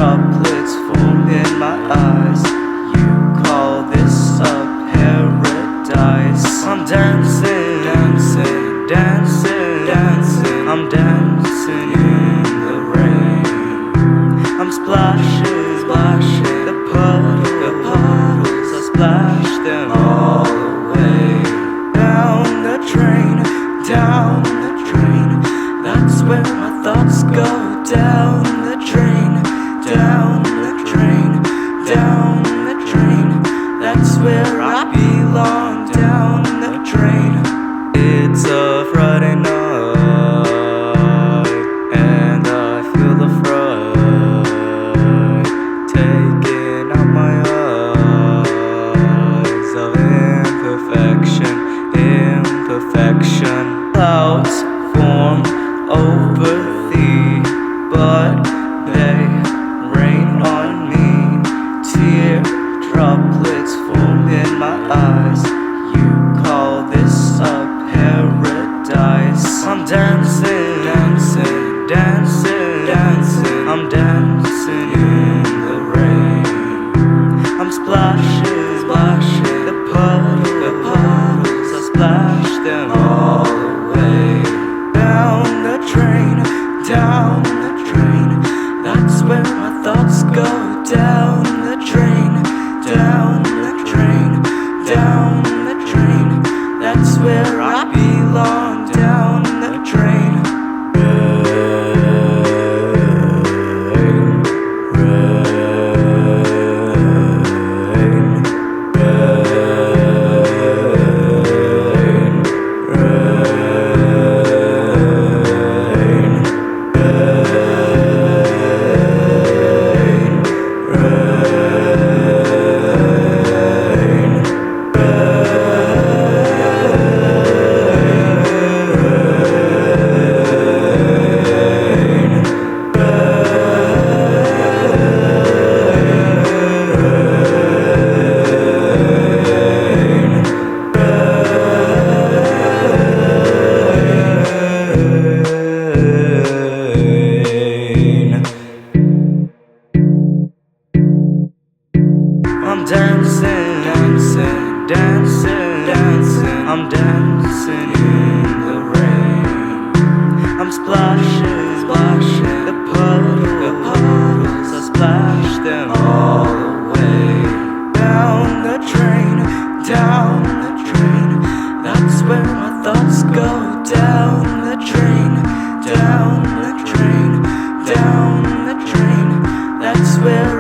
droplets form in my eyes. You call this a paradise. I'm dancing, dancing, dancing, dancing. I'm dancing in the rain. I'm splashing, splashing the puddles. I splash them all away. Down the drain, down the drain. That's where my thoughts go. Down the drain, down the drain, down the drain. That's where I belong. Down the drain. It's a Friday night, and I feel the fright taking out my eyes of imperfection, imperfection. Clouds form over thee, but they rain on me. Tear droplets form in my eyes. You call this a paradise. I'm dancing, dancing, dancing, dancing. I'm dancing in the rain. I'm splashing, splashing the puddles. I splash them all away. Down the drain, down the drain. That's where my thoughts go. Down the drain, down the drain, down the drain. That's where I belong. Down the drain. I'm dancing, dancing, dancing, dancing. I'm dancing in the rain. I'm splashing, splashing the puddles. I splash them all away. Down the drain, down the drain. That's where my thoughts go. Down the drain, down the drain, down the drain. That's where